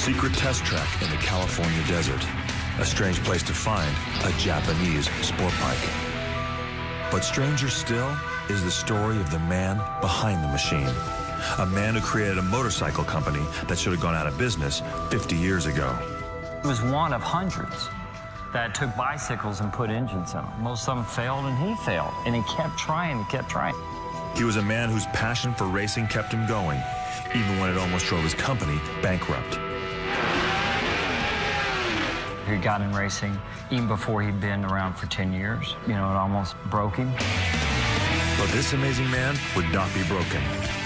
secret test track in the California desert. A strange place to find a Japanese sport bike. But stranger still is the story of the man behind the machine. A man who created a motorcycle company that should have gone out of business 50 years ago. He was one of hundreds that took bicycles and put engines in them. Most of them failed, and he failed. And he kept trying, he kept trying. He was a man whose passion for racing kept him going, even when it almost drove his company bankrupt. He got in racing even before he'd been around for 10 years. You know, it almost broke him. But this amazing man would not be broken.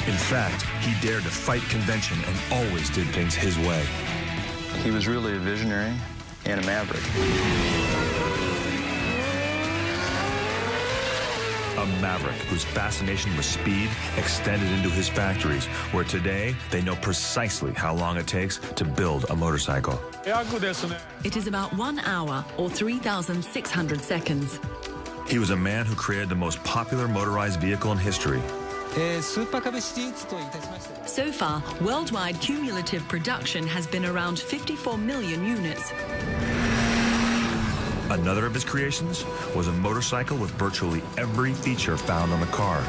In fact, he dared to fight convention and always did things his way. He was really a visionary and a maverick. A maverick whose fascination with speed extended into his factories, where today they know precisely how long it takes to build a motorcycle. It is about 1 hour or 3,600 seconds. He was a man who created the most popular motorized vehicle in history. So far, worldwide cumulative production has been around 54 million units. Another of his creations was a motorcycle with virtually every feature found on the car.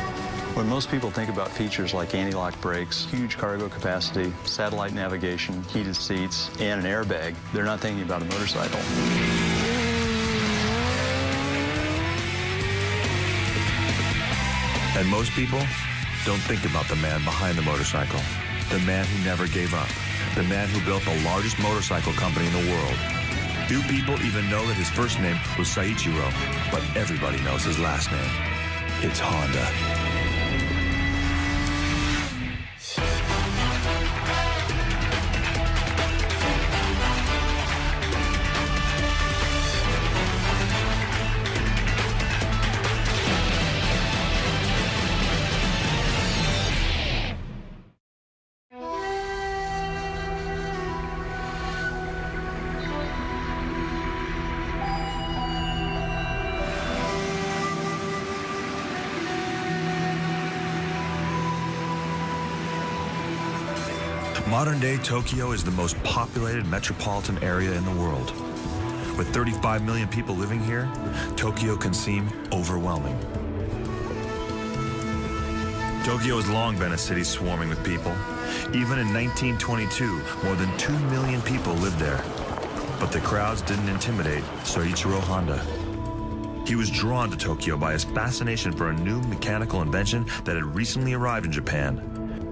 When most people think about features like anti-lock brakes, huge cargo capacity, satellite navigation, heated seats, and an airbag, they're not thinking about a motorcycle. And most people don't think about the man behind the motorcycle, the man who never gave up, the man who built the largest motorcycle company in the world. Few people even know that his first name was Seiichiro, but everybody knows his last name. It's Honda. Modern-day Tokyo is the most populated metropolitan area in the world. With 35 million people living here, Tokyo can seem overwhelming. Tokyo has long been a city swarming with people. Even in 1922, more than 2 million people lived there. But the crowds didn't intimidate Soichiro Honda. He was drawn to Tokyo by his fascination for a new mechanical invention that had recently arrived in Japan.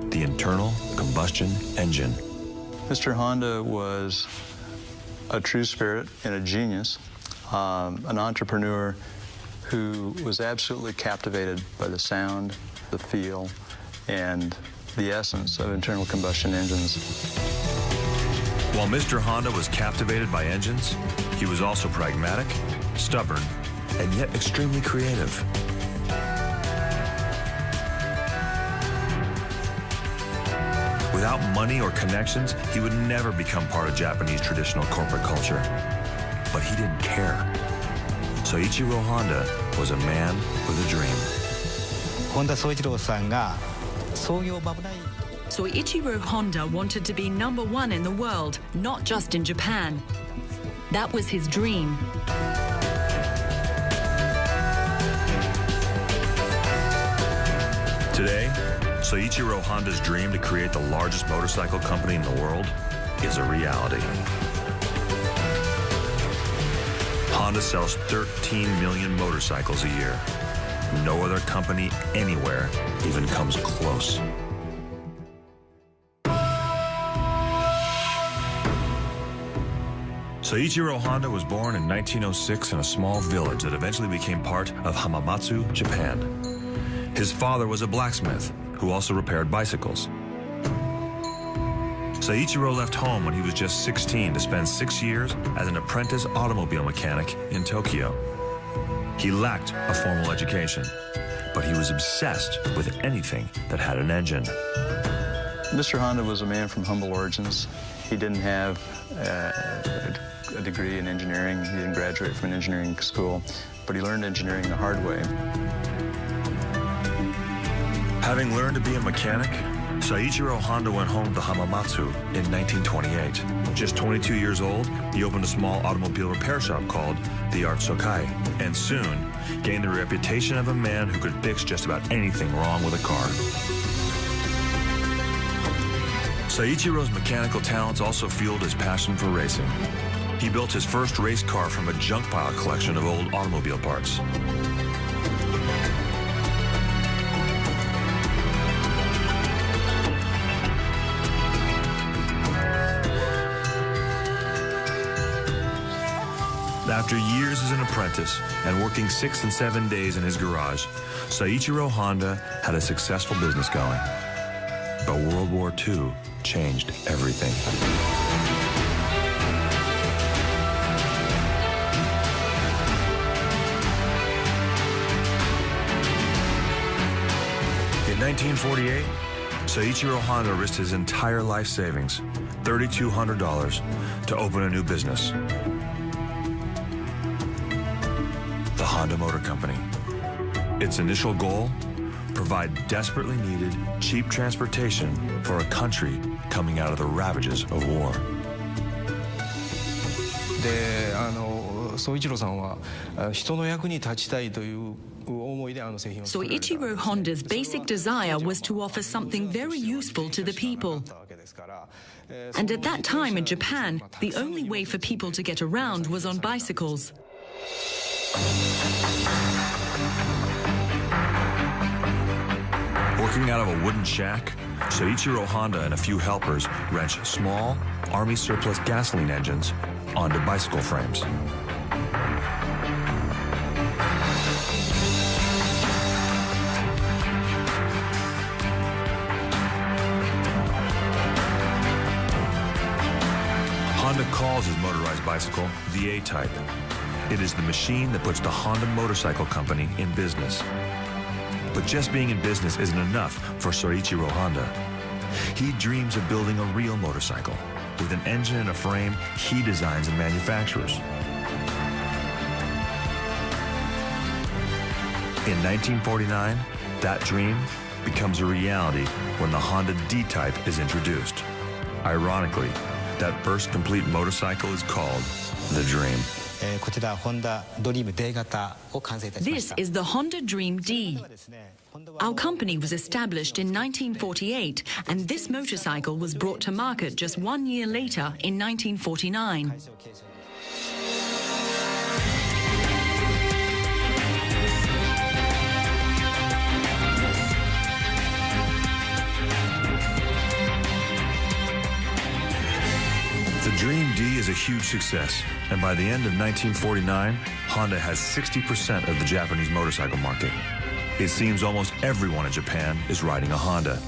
The internal combustion engine. Mr. Honda was a true spirit and a genius, an entrepreneur who was absolutely captivated by the sound, the feel, and the essence of internal combustion engines. While Mr. Honda was captivated by engines, he was also pragmatic, stubborn, and yet extremely creative. Without money or connections, he would never become part of Japanese traditional corporate culture. But he didn't care. Soichiro Honda was a man with a dream. Soichiro Honda wanted to be #1 in the world, not just in Japan. That was his dream. Today, Soichiro Honda's dream to create the largest motorcycle company in the world is a reality. Honda sells 13 million motorcycles a year. No other company anywhere even comes close. Soichiro Honda was born in 1906 in a small village that eventually became part of Hamamatsu, Japan. His father was a blacksmith who also repaired bicycles. Soichiro left home when he was just 16 to spend 6 years as an apprentice automobile mechanic in Tokyo. He lacked a formal education, but he was obsessed with anything that had an engine. Mr. Honda was a man from humble origins. He didn't have a degree in engineering. He didn't graduate from an engineering school, but he learned engineering the hard way. Having learned to be a mechanic, Seiichiro Honda went home to Hamamatsu in 1928. Just 22 years old, he opened a small automobile repair shop called the Art Sokai, and soon gained the reputation of a man who could fix just about anything wrong with a car. Seiichiro's mechanical talents also fueled his passion for racing. He built his first race car from a junk pile collection of old automobile parts. After years as an apprentice and working 6 and 7 days in his garage, Seiichiro Honda had a successful business going. But World War II changed everything. In 1948, Seiichiro Honda risked his entire life savings, $3,200, to open a new business. The Honda Motor Company. Its initial goal? Provide desperately needed, cheap transportation for a country coming out of the ravages of war. Soichiro Honda's basic desire was to offer something very useful to the people. And at that time in Japan, the only way for people to get around was on bicycles. Working out of a wooden shack, Seiichiro Honda and a few helpers wrenched small, Army surplus gasoline engines onto bicycle frames. Honda calls his motorized bicycle the A-Type. It is the machine that puts the Honda Motorcycle Company in business. But just being in business isn't enough for Soichiro Honda. He dreams of building a real motorcycle with an engine and a frame he designs and manufactures. In 1949, that dream becomes a reality when the Honda D-Type is introduced. Ironically, that first complete motorcycle is called the Dream. This is the Honda Dream D. Our company was established in 1948, and this motorcycle was brought to market just 1 year later in 1949. The Dream D is a huge success, and by the end of 1949, Honda has 60% of the Japanese motorcycle market. It seems almost everyone in Japan is riding a Honda.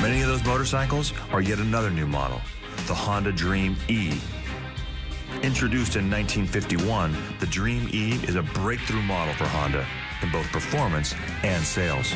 Many of those motorcycles are yet another new model, the Honda Dream E. Introduced in 1951, the Dream E is a breakthrough model for Honda in both performance and sales.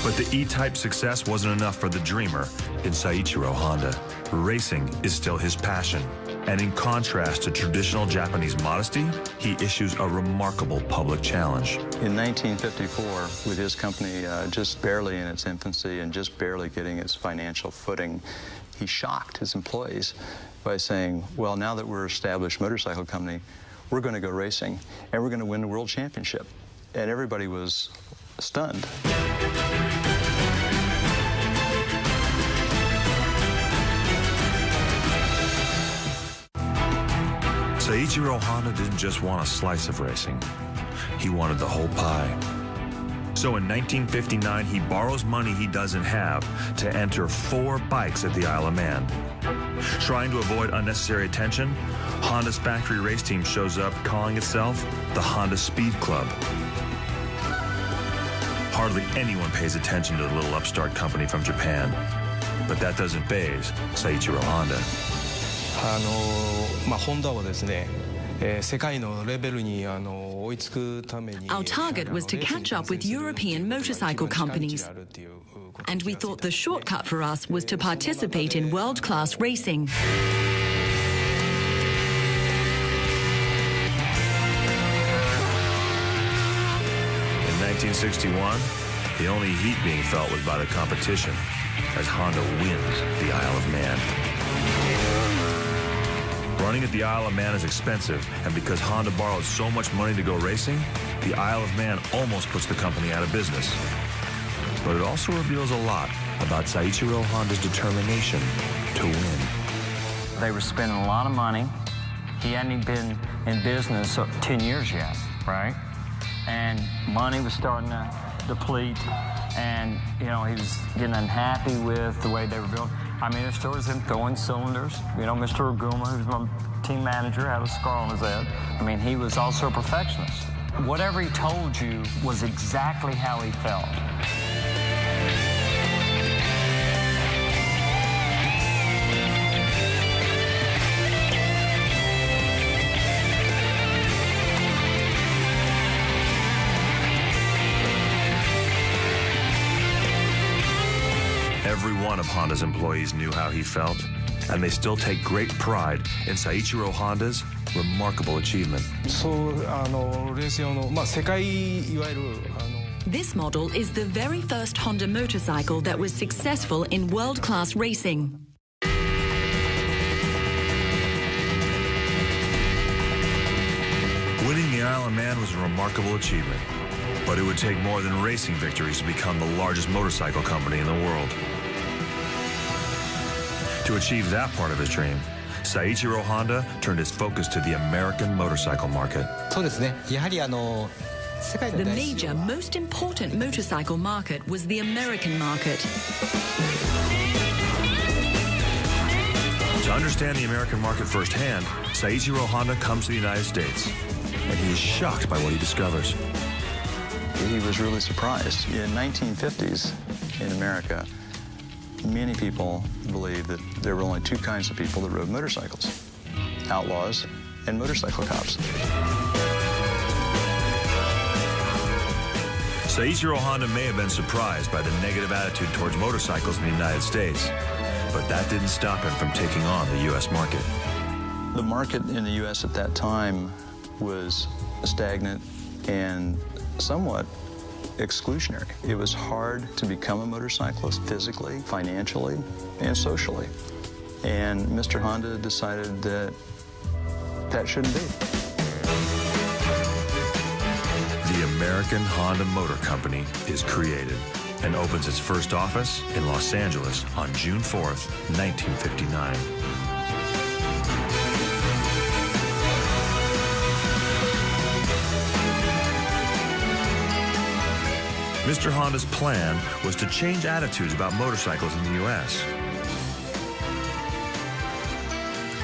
But the E-Type success wasn't enough for the dreamer in Seiichiro Honda. Racing is still his passion. And in contrast to traditional Japanese modesty, he issues a remarkable public challenge. In 1954, with his company just barely in its infancy and just barely getting its financial footing, he shocked his employees by saying, well, now that we're an established motorcycle company, we're going to go racing, and we're going to win the world championship. And everybody was stunned. Seiichiro Honda didn't just want a slice of racing. He wanted the whole pie. So in 1959, he borrows money he doesn't have to enter 4 bikes at the Isle of Man. Trying to avoid unnecessary attention, Honda's factory race team shows up calling itself the Honda Speed Club. Hardly anyone pays attention to the little upstart company from Japan. But that doesn't faze Seiichiro Honda. Our target was to catch up with European motorcycle companies. And we thought the shortcut for us was to participate in world-class racing. In 1961, the only heat being felt was by the competition, as Honda wins the Isle of Man. Running at the Isle of Man is expensive, and because Honda borrowed so much money to go racing, the Isle of Man almost puts the company out of business. But it also reveals a lot about Seiichiro Honda's determination to win. They were spending a lot of money. He hadn't been in business 10 years yet, right? And money was starting to deplete, and he was getting unhappy with the way they were built. I mean, there's stories of him throwing cylinders. Mr. Oguma, who's my team manager, had a scar on his head. I mean, he was also a perfectionist. Whatever he told you was exactly how he felt. Every one of Honda's employees knew how he felt, and they still take great pride in Seiichiro Honda's remarkable achievement. This model is the very first Honda motorcycle that was successful in world-class racing. Winning the Isle of Man was a remarkable achievement, but it would take more than racing victories to become the largest motorcycle company in the world. To achieve that part of his dream, Seiichiro Honda turned his focus to the American motorcycle market. The major, most important motorcycle market was the American market. To understand the American market firsthand, Seiichiro Honda comes to the United States, and he is shocked by what he discovers. He was really surprised. In 1950s in America, many people believed that there were only two kinds of people that rode motorcycles: outlaws and motorcycle cops. Seiichiro Honda may have been surprised by the negative attitude towards motorcycles in the United States, but that didn't stop him from taking on the U.S. market. The market in the U.S. at that time was stagnant and somewhat exclusionary. It was hard to become a motorcyclist physically, financially, and socially. And Mr. Honda decided that that shouldn't be. The American Honda Motor Company is created and opens its first office in Los Angeles on June 4th, 1959. Mr. Honda's plan was to change attitudes about motorcycles in the U.S.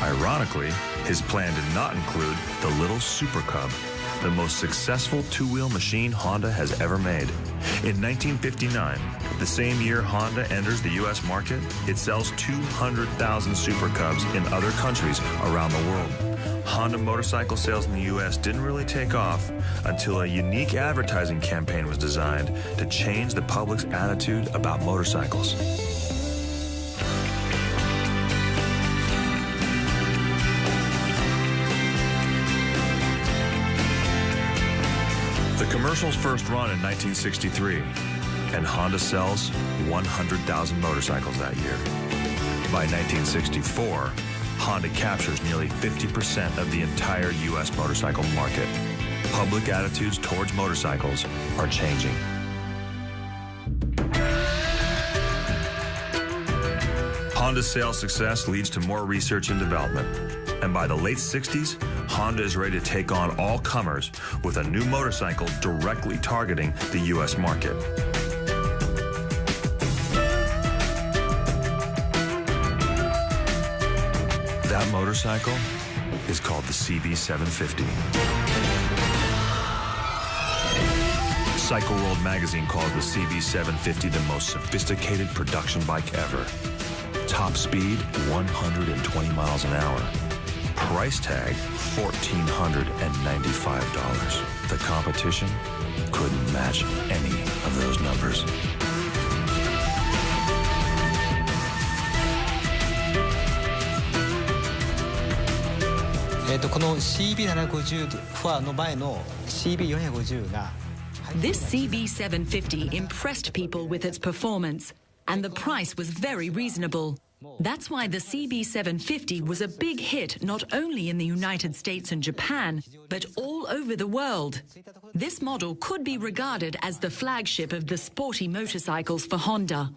Ironically, his plan did not include the little Super Cub, the most successful two-wheel machine Honda has ever made. In 1959, the same year Honda enters the U.S. market, it sells 200,000 Super Cubs in other countries around the world. Honda motorcycle sales in the U.S. didn't really take off until a unique advertising campaign was designed to change the public's attitude about motorcycles. The commercials first run in 1963, and Honda sells 100,000 motorcycles that year. By 1964, Honda captures nearly 50% of the entire U.S. motorcycle market. Public attitudes towards motorcycles are changing. Honda's sales success leads to more research and development. And by the late 60s, Honda is ready to take on all comers with a new motorcycle directly targeting the U.S. market. That motorcycle is called the CB750. Cycle World magazine calls the CB750 the most sophisticated production bike ever. Top speed, 120 miles an hour. Price tag, $1,495. The competition couldn't match any of those numbers. この CB750 フォアの前の CB450 が This CB750 impressed people with its performance, and the price was very reasonable. That's why the CB750 was a big hit not only in the United States and Japan, but all over the world. This model could be regarded as the flagship of the sporty motorcycles for Honda.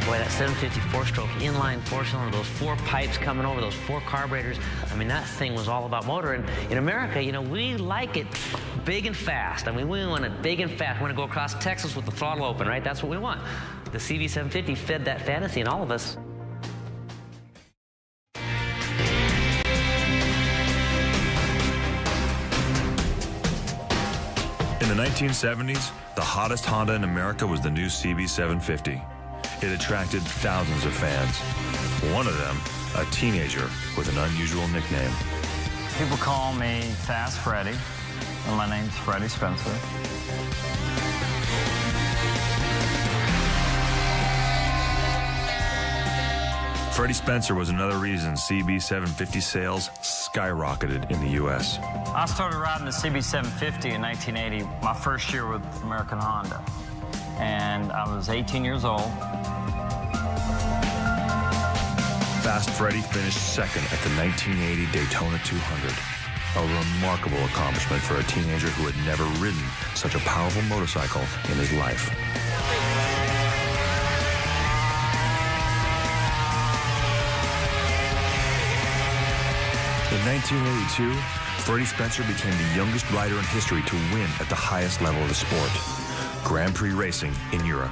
Boy, that 750 four-stroke inline four-cylinder, those four pipes coming over, those four carburetors, I mean, that thing was all about motor. And in America, you know, we like it big and fast. I mean, we want it big and fast. We want to go across Texas with the throttle open, right? That's what we want. The CB750 fed that fantasy in all of us. In the 1970s, the hottest Honda in America was the new CB750. It attracted thousands of fans. One of them, a teenager with an unusual nickname. People call me Fast Freddie, and my name's Freddie Spencer. Freddie Spencer was another reason CB750 sales skyrocketed in the U.S. I started riding the CB750 in 1980, my first year with American Honda. And I was 18 years old. Fast Freddie finished second at the 1980 Daytona 200. A remarkable accomplishment for a teenager who had never ridden such a powerful motorcycle in his life. In 1982, Freddie Spencer became the youngest rider in history to win at the highest level of the sport, Grand Prix racing in Europe.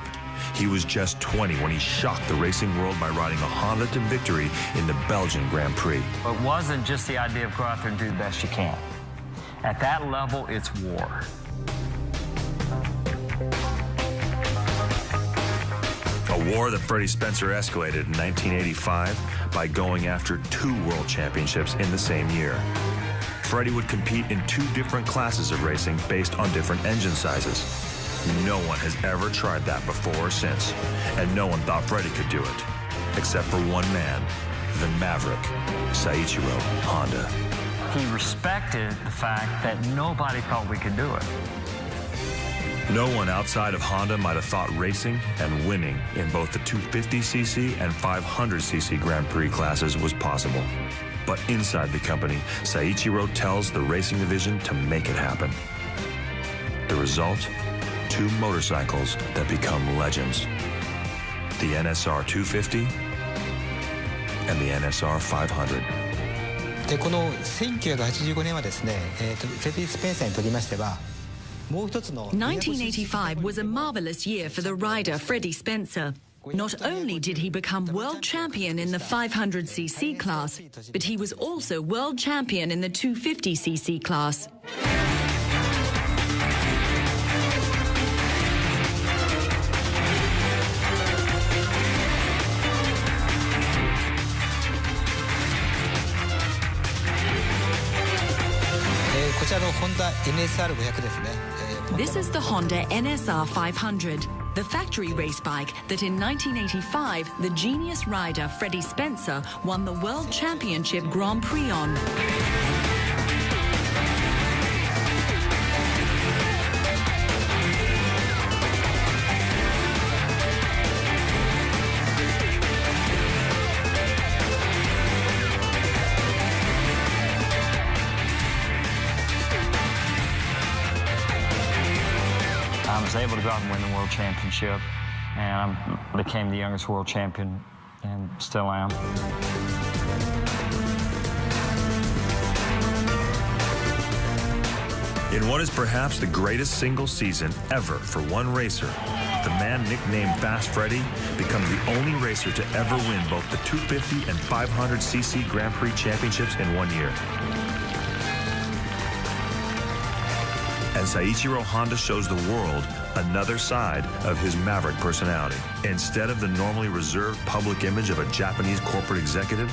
He was just 20 when he shocked the racing world by riding a Honda to victory in the Belgian Grand Prix. It wasn't just the idea of go out there and do the best you can. At that level, it's war. A war that Freddie Spencer escalated in 1985 by going after 2 world championships in the same year. Freddie would compete in 2 different classes of racing based on different engine sizes. No one has ever tried that before or since, and no one thought Freddie could do it, except for one man, the Maverick, Seiichiro Honda. He respected the fact that nobody thought we could do it. No one outside of Honda might have thought racing and winning in both the 250cc and 500cc Grand Prix classes was possible. But inside the company, Seiichiro tells the racing division to make it happen. The result? 2 motorcycles that become legends. The NSR 250 and the NSR 500. でこの1985年はですね、フレディ・スペンサーにとりましてはもう一つの 1985 was a marvelous year for the rider Freddie Spencer. Not only did he become world champion in the 500cc class, but he was also world champion in the 250cc class. This is the Honda NSR 500, the factory race bike that in 1985, the genius rider Freddie Spencer won the World Championship Grand Prix on. I was able to go out and win the world championship, and I became the youngest world champion, and still am. In what is perhaps the greatest single season ever for one racer, the man nicknamed Fast Freddie becomes the only racer to ever win both the 250 and 500cc Grand Prix championships in one year. And Seiichiro Honda shows the world another side of his maverick personality. Instead of the normally reserved public image of a Japanese corporate executive,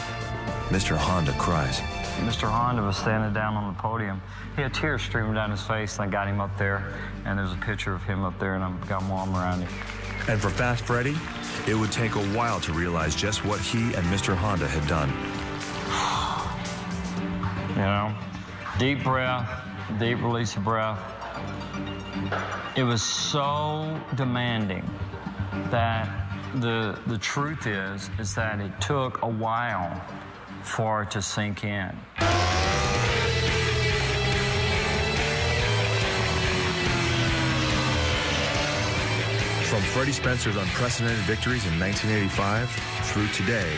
Mr. Honda cries. Mr. Honda was standing down on the podium. He had tears streaming down his face, and I got him up there, and there's a picture of him up there, and I've got my arm around him. And for Fast Freddie, it would take a while to realize just what he and Mr. Honda had done. You know, deep breath, deep release of breath. It was so demanding that the truth is that it took a while for it to sink in. From Freddie Spencer's unprecedented victories in 1985 through today,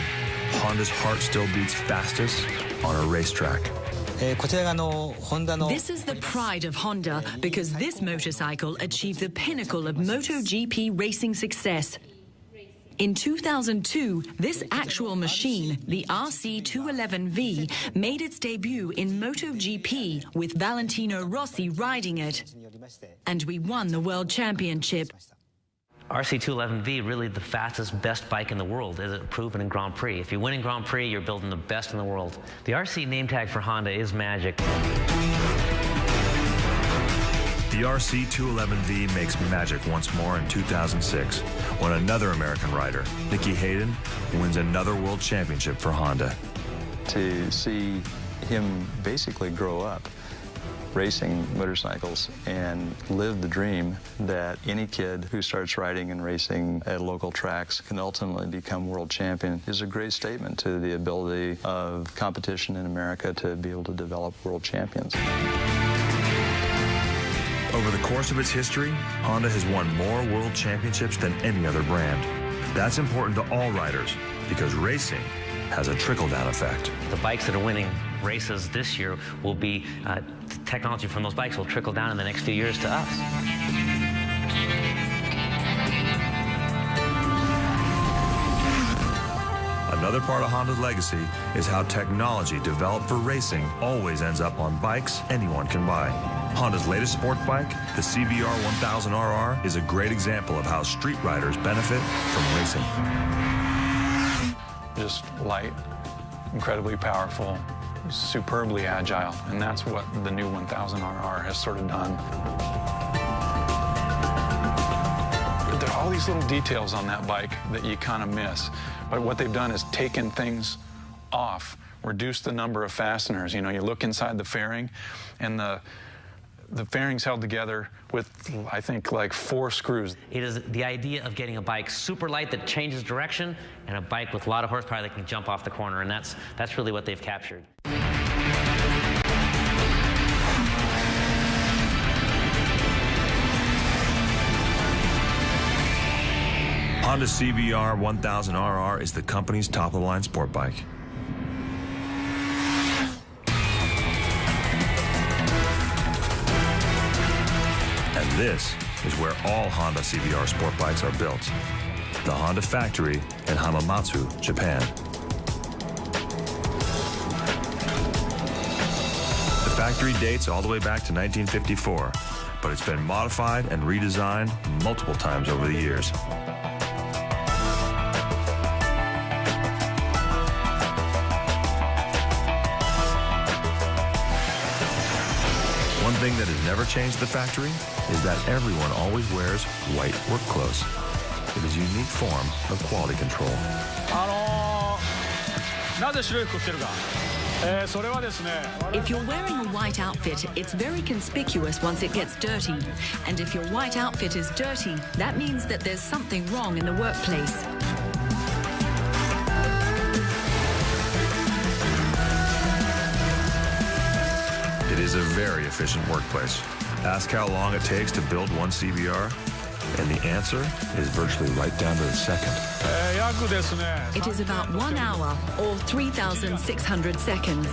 Honda's heart still beats fastest on a racetrack. This is the pride of Honda because this motorcycle achieved the pinnacle of MotoGP racing success. In 2002, this actual machine, the RC211V, made its debut in MotoGP with Valentino Rossi riding it. And we won the World Championship. RC211V, really the fastest, best bike in the world, as it proven in Grand Prix. If you win in Grand Prix, you're building the best in the world. The RC name tag for Honda is magic. The RC211V makes magic once more in 2006 when another American rider, Nicky Hayden, wins another world championship for Honda. To see him basically grow up racing motorcycles and live the dream that any kid who starts riding and racing at local tracks can ultimately become world champion is a great statement to the ability of competition in America to be able to develop world champions. Over the course of its history, Honda has won more world championships than any other brand. That's important to all riders because racing has a trickle-down effect. The bikes that are winning races this year will be, technology from those bikes will trickle down in the next few years to us. Another part of Honda's legacy is how technology developed for racing always ends up on bikes anyone can buy. Honda's latest sport bike, the CBR 1000RR, is a great example of how street riders benefit from racing. Just light, incredibly powerful, superbly agile, and that's what the new 1000RR has sort of done. There are all these little details on that bike that you kind of miss, but what they've done is taken things off, reduced the number of fasteners. You know, you look inside the fairing, and the fairing's held together with, I think, like 4 screws. It is the idea of getting a bike super light that changes direction and a bike with a lot of horsepower that can jump off the corner, and that's really what they've captured. Honda CBR 1000RR is the company's top-of-the-line sport bike. And this is where all Honda CBR sport bikes are built. The Honda factory in Hamamatsu, Japan. The factory dates all the way back to 1954, but it's been modified and redesigned multiple times over the years. One thing that has never changed at the factory is that everyone always wears white work clothes. It is a unique form of quality control. If you're wearing a white outfit, it's very conspicuous once it gets dirty. And if your white outfit is dirty, that means that there's something wrong in the workplace. It is a very efficient workplace. Ask how long it takes to build one CBR, and the answer is virtually right down to the second. It is about 1 hour or 3,600 seconds.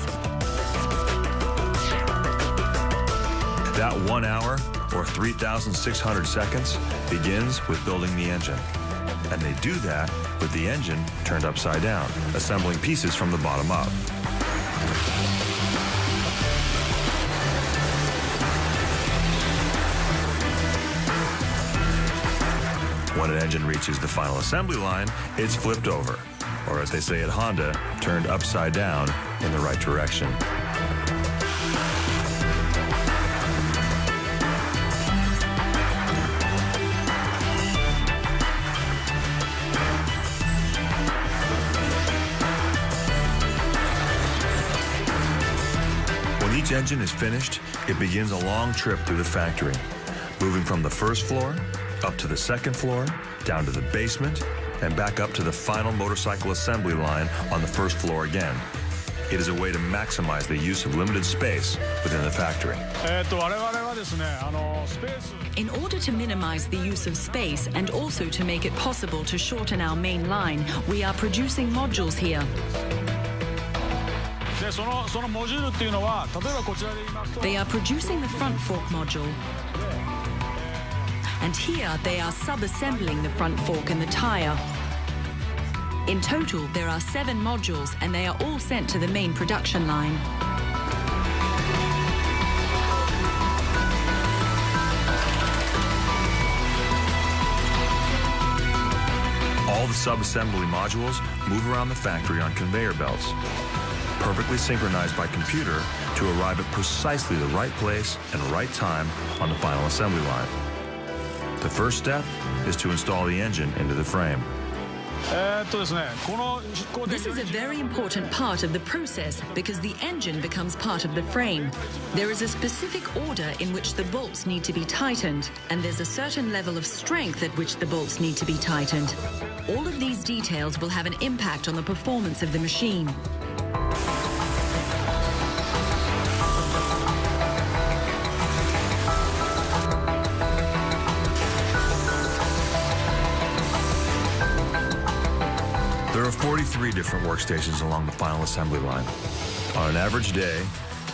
That 1 hour or 3,600 seconds begins with building the engine. And they do that with the engine turned upside down, assembling pieces from the bottom up. When an engine reaches the final assembly line, it's flipped over, or as they say at Honda, turned upside down in the right direction. When each engine is finished, it begins a long trip through the factory, moving from the first floor up to the second floor, down to the basement, and back up to the final motorcycle assembly line on the first floor again. It is a way to maximize the use of limited space within the factory. In order to minimize the use of space and also to make it possible to shorten our main line, we are producing modules here. They are producing the front fork module. And here they are sub-assembling the front fork and the tire. In total, there are 7 modules, and they are all sent to the main production line. All the sub-assembly modules move around the factory on conveyor belts, perfectly synchronized by computer to arrive at precisely the right place and right time on the final assembly line. The first step is to install the engine into the frame. This is a very important part of the process because the engine becomes part of the frame. There is a specific order in which the bolts need to be tightened, and there's a certain level of strength at which the bolts need to be tightened. All of these details will have an impact on the performance of the machine. There are 43 different workstations along the final assembly line. On an average day,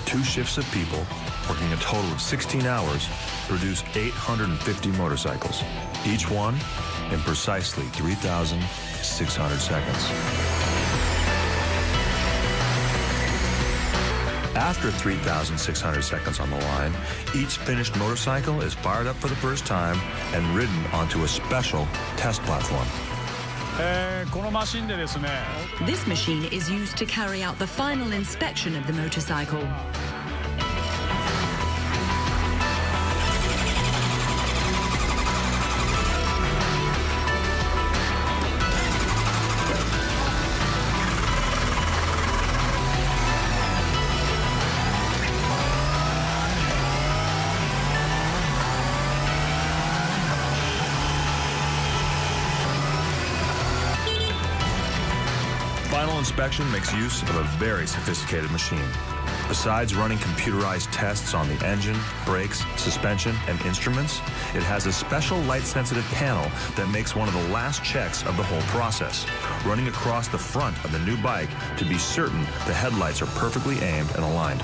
2 shifts of people, working a total of 16 hours, produce 850 motorcycles, each one in precisely 3,600 seconds. After 3,600 seconds on the line, each finished motorcycle is fired up for the first time and ridden onto a special test platform. This machine is used to carry out the final inspection of the motorcycle. Final inspection makes use of a very sophisticated machine. Besides running computerized tests on the engine, brakes, suspension, and instruments, it has a special light-sensitive panel that makes one of the last checks of the whole process, running across the front of the new bike to be certain the headlights are perfectly aimed and aligned.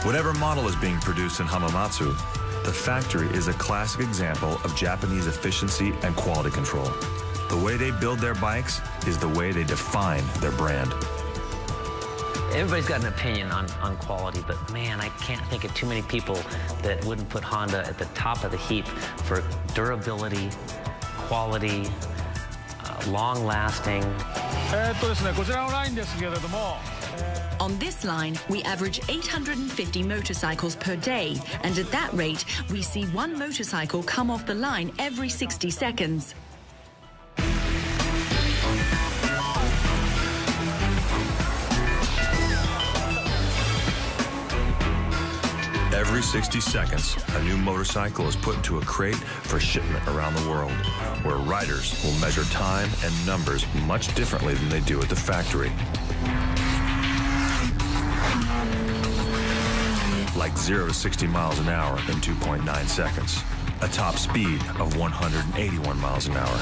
Whatever model is being produced in Hamamatsu, the factory is a classic example of Japanese efficiency and quality control. The way they build their bikes is the way they define their brand. Everybody's got an opinion on quality, but man, I can't think of too many people that wouldn't put Honda at the top of the heap for durability, quality, long-lasting. On this line, we average 850 motorcycles per day, and at that rate, we see one motorcycle come off the line every 60 seconds. Every 60 seconds, a new motorcycle is put into a crate for shipment around the world, where riders will measure time and numbers much differently than they do at the factory. Like 0 to 60 miles an hour in 2.9 seconds, a top speed of 181 miles an hour,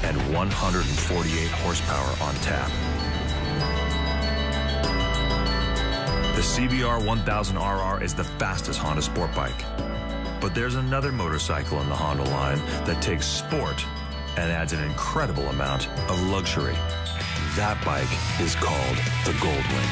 and 148 horsepower on tap. The CBR 1000RR is the fastest Honda sport bike. But there's another motorcycle in the Honda line that takes sport and adds an incredible amount of luxury. That bike is called the Goldwing.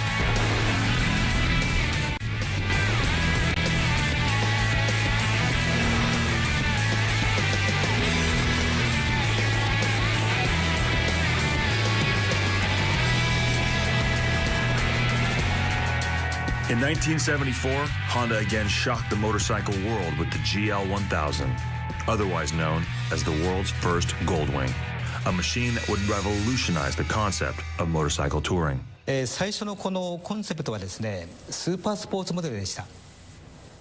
In 1974, Honda again shocked the motorcycle world with the GL1000, otherwise known as the world's first Goldwing, a machine that would revolutionize the concept of motorcycle touring. 最初のこのコンセプトはですね、スーパースポーツモデルでした。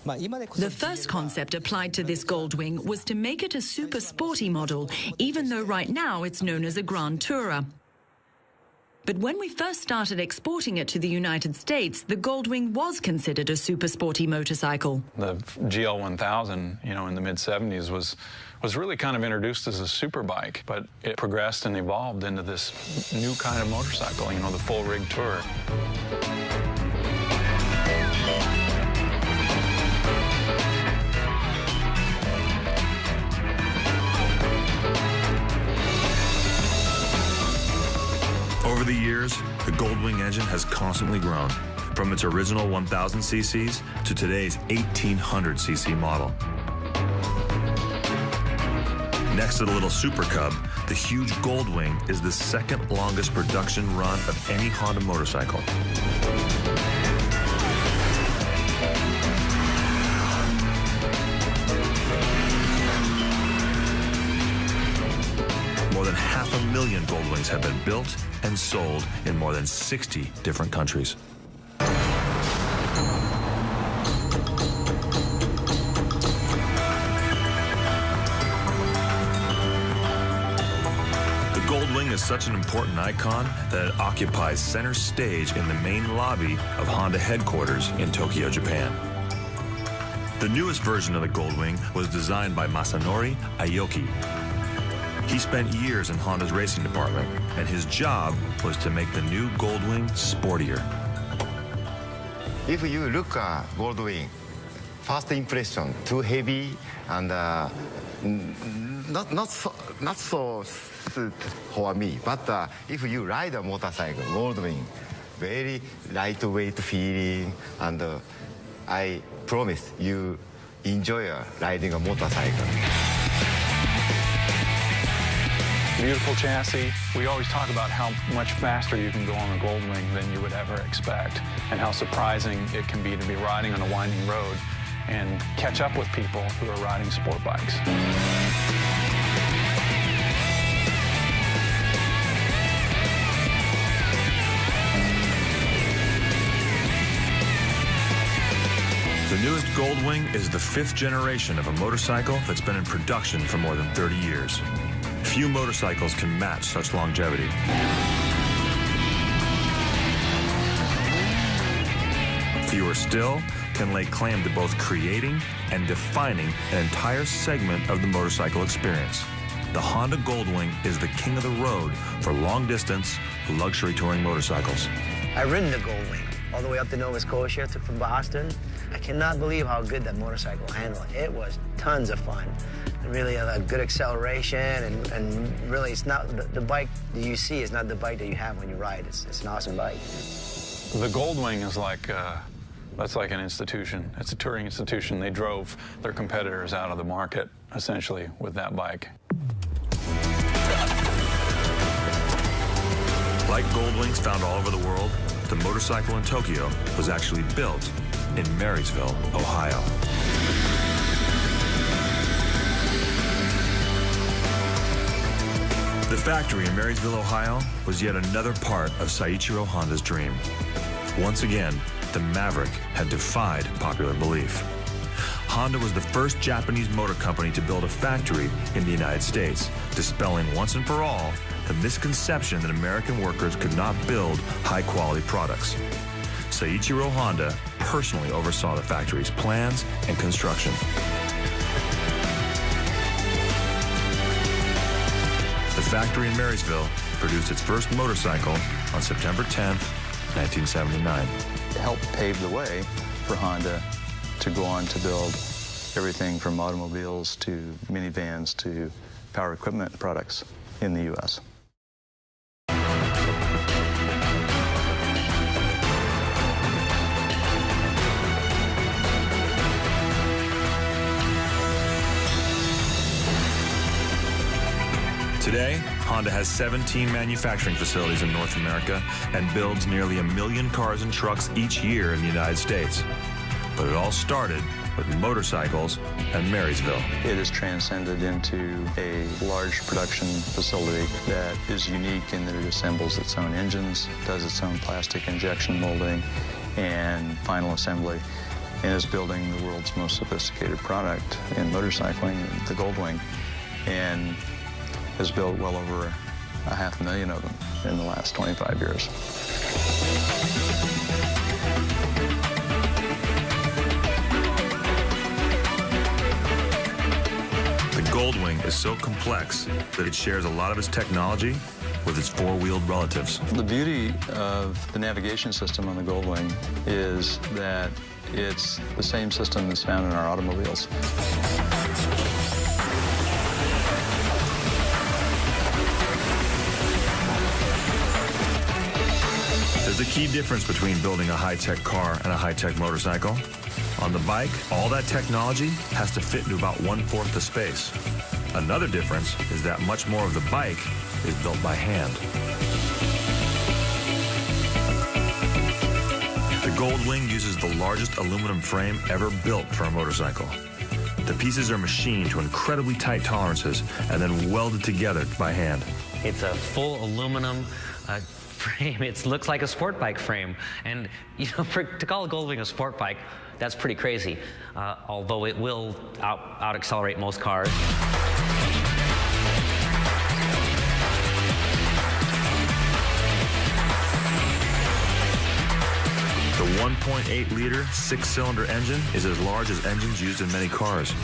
The first concept applied to this Goldwing was to make it a super sporty model, even though right now it's known as a Grand Tourer. But when we first started exporting it to the United States, the Goldwing was considered a super sporty motorcycle. The GL1000, in the mid-70s was really kind of introduced as a super bike, but it progressed and evolved into this new kind of motorcycle, the full rig tourer. Over the years, the Goldwing engine has constantly grown, from its original 1,000 cc's to today's 1,800cc model. Next to the little Super Cub, the huge Goldwing is the second longest production run of any Honda motorcycle. More than 500,000 Goldwings have been built and sold in more than 60 different countries. The Goldwing is such an important icon that it occupies center stage in the main lobby of Honda headquarters in Tokyo, Japan. The newest version of the Goldwing was designed by Masanori Aoki. He spent years in Honda's racing department, and his job was to make the new Goldwing sportier. If you look at Goldwing, first impression, too heavy and not so for me. But if you ride a motorcycle, Goldwing, very lightweight feeling, and I promise you enjoy riding a motorcycle. Beautiful chassis. We always talk about how much faster you can go on a Goldwing than you would ever expect, and how surprising it can be to be riding on a winding road and catch up with people who are riding sport bikes. The newest Goldwing is the 5th generation of a motorcycle that's been in production for more than 30 years. Few motorcycles can match such longevity. Fewer still can lay claim to both creating and defining an entire segment of the motorcycle experience. The Honda Goldwing is the king of the road for long-distance, luxury touring motorcycles. I've ridden the Goldwing all the way up to Nova Scotia from Boston. I cannot believe how good that motorcycle handled. It was tons of fun. Really a good acceleration, and really it's not, the bike that you see is not the bike that you have when you ride. It's an awesome bike. The Goldwing is that's like an institution. It's a touring institution. They drove their competitors out of the market, essentially, with that bike. Like Goldwings found all over the world, the motorcycle in Tokyo was actually built in Marysville, Ohio. The factory in Marysville, Ohio, was yet another part of Seiichiro Honda's dream. Once again, the Maverick had defied popular belief. Honda was the first Japanese motor company to build a factory in the United States, dispelling once and for all the misconception that American workers could not build high-quality products. Seiichiro Honda personally oversaw the factory's plans and construction. The factory in Marysville produced its first motorcycle on September 10th, 1979. It helped pave the way for Honda to go on to build everything from automobiles to minivans to power equipment products in the U.S. Today, Honda has 17 manufacturing facilities in North America and builds nearly 1 million cars and trucks each year in the United States. But it all started with motorcycles and Marysville. It has transcended into a large production facility that is unique in that it assembles its own engines, does its own plastic injection molding and final assembly, and is building the world's most sophisticated product in motorcycling, the Goldwing, and has built well over 500,000 of them in the last 25 years. The Goldwing is so complex that it shares a lot of its technology with its four-wheeled relatives. The beauty of the navigation system on the Goldwing is that it's the same system that's found in our automobiles. There's a key difference between building a high-tech car and a high-tech motorcycle. On the bike, all that technology has to fit into about 1/4 the space. Another difference is that much more of the bike is built by hand. The Goldwing uses the largest aluminum frame ever built for a motorcycle. The pieces are machined to incredibly tight tolerances and then welded together by hand. It's a full aluminum frame. It looks like a sport bike frame. And, you know, to call a Goldwing a sport bike, that's pretty crazy, although it will out-accelerate most cars. The 1.8-liter six-cylinder engine is as large as engines used in many cars.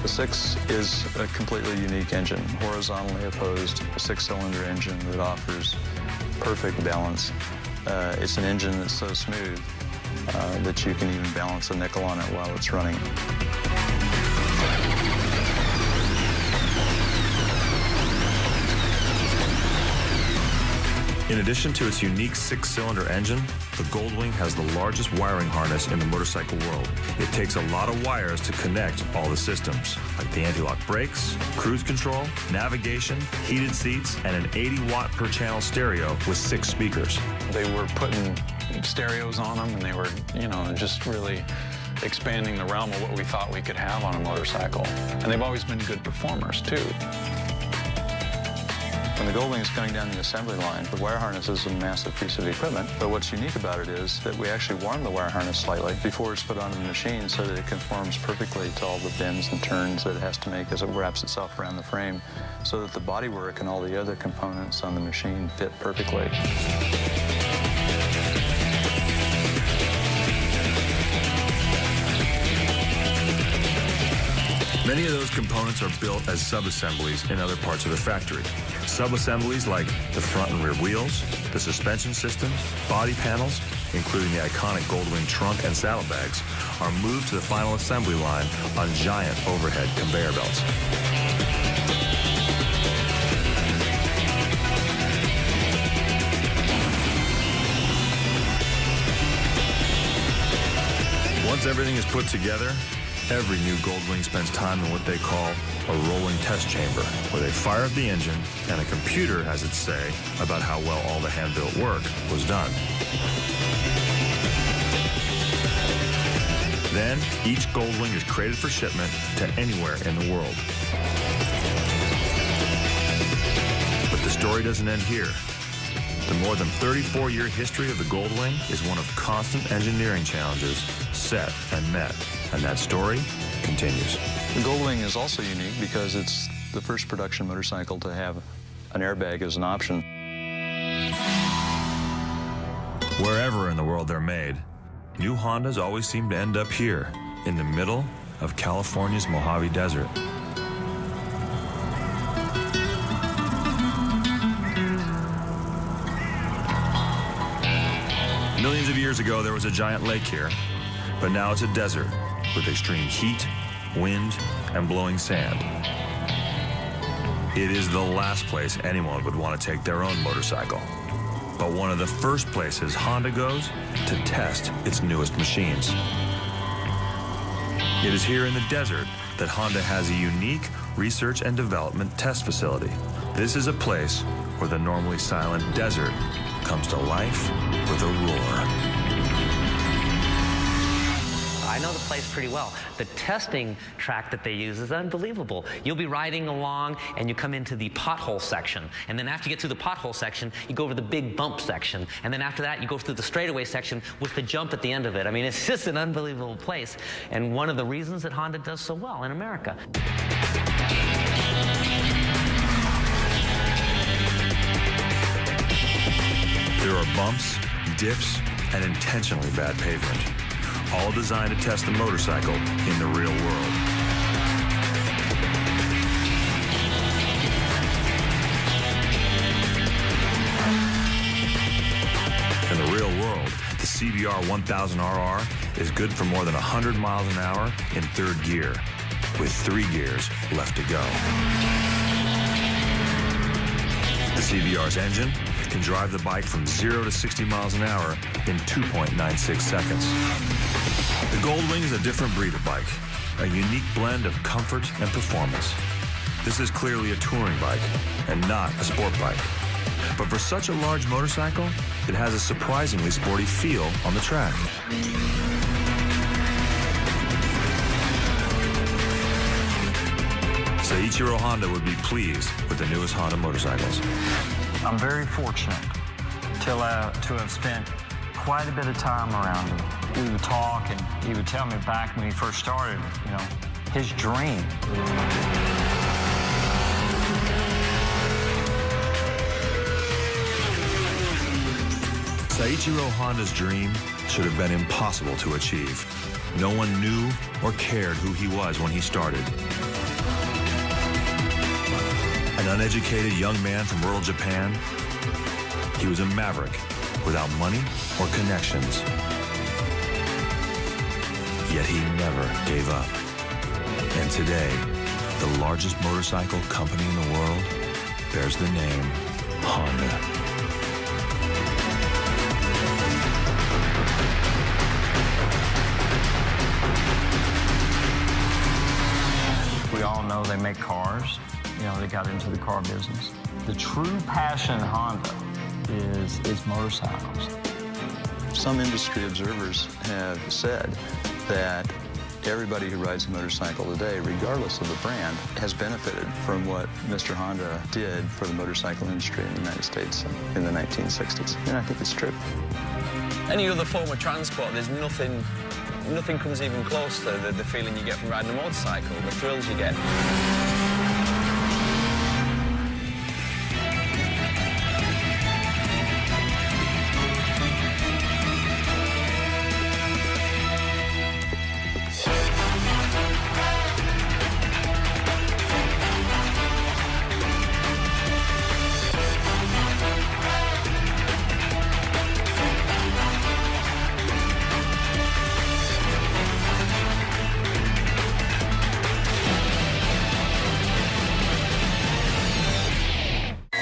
The 6 is a completely unique engine, horizontally opposed, a 6-cylinder engine that offers perfect balance. It's an engine that's so smooth that you can even balance a nickel on it while it's running. In addition to its unique 6-cylinder engine, the Goldwing has the largest wiring harness in the motorcycle world. It takes a lot of wires to connect all the systems, like the anti-lock brakes, cruise control, navigation, heated seats, and an 80-watt per channel stereo with 6 speakers. They were putting stereos on them, and they were, you know, just really expanding the realm of what we thought we could have on a motorcycle. And they've always been good performers, too. When the Goldwing is coming down the assembly line, the wire harness is a massive piece of equipment, but what's unique about it is that we actually warm the wire harness slightly before it's put onto the machine so that it conforms perfectly to all the bends and turns that it has to make as it wraps itself around the frame, so that the bodywork and all the other components on the machine fit perfectly. Many of those components are built as sub-assemblies in other parts of the factory. Sub-assemblies like the front and rear wheels, the suspension system, body panels, including the iconic Goldwing trunk and saddlebags, are moved to the final assembly line on giant overhead conveyor belts. Once everything is put together, every new Goldwing spends time in what they call a rolling test chamber, where they fire up the engine and a computer has its say about how well all the hand-built work was done. Then, each Goldwing is created for shipment to anywhere in the world. But the story doesn't end here. The more than 34-year history of the Goldwing is one of constant engineering challenges set and met. And that story continues. The Goldwing is also unique because it's the first production motorcycle to have an airbag as an option. Wherever in the world they're made, new Hondas always seem to end up here, in the middle of California's Mojave Desert. Millions of years ago, there was a giant lake here, but now it's a desert with extreme heat, wind, and blowing sand. It is the last place anyone would want to take their own motorcycle. But one of the first places Honda goes to test its newest machines. It is here in the desert that Honda has a unique research and development test facility. This is a place where the normally silent desert comes to life with a roar. I know the place pretty well. The testing track that they use is unbelievable. You'll be riding along and you come into the pothole section. And then after you get through the pothole section, you go over the big bump section. And then after that, you go through the straightaway section with the jump at the end of it. I mean, it's just an unbelievable place. And one of the reasons that Honda does so well in America. There are bumps, dips, and intentionally bad pavement, all designed to test the motorcycle in the real world. In the real world, the CBR 1000RR is good for more than 100 miles an hour in third gear, with 3 gears left to go. The CBR's engine can drive the bike from 0 to 60 miles an hour in 2.96 seconds. The Goldwing is a different breed of bike, a unique blend of comfort and performance. This is clearly a touring bike and not a sport bike. But for such a large motorcycle, it has a surprisingly sporty feel on the track. Seiichiro Honda would be pleased with the newest Honda motorcycles. I'm very fortunate to have spent quite a bit of time around him. We would talk, and he would tell me back when he first started, you know, his dream. Seiichiro Honda's dream should have been impossible to achieve. No one knew or cared who he was when he started. An uneducated young man from rural Japan, he was a maverick without money or connections. Yet he never gave up. And today, the largest motorcycle company in the world bears the name Honda. We all know they make cars. You know, they got into the car business. The true passion in Honda is motorcycles. Some industry observers have said that everybody who rides a motorcycle today, regardless of the brand, has benefited from what Mr. Honda did for the motorcycle industry in the United States in the 1960s. And I think it's true. Any other form of transport, there's nothing comes even close to the feeling you get from riding a motorcycle, the thrills you get.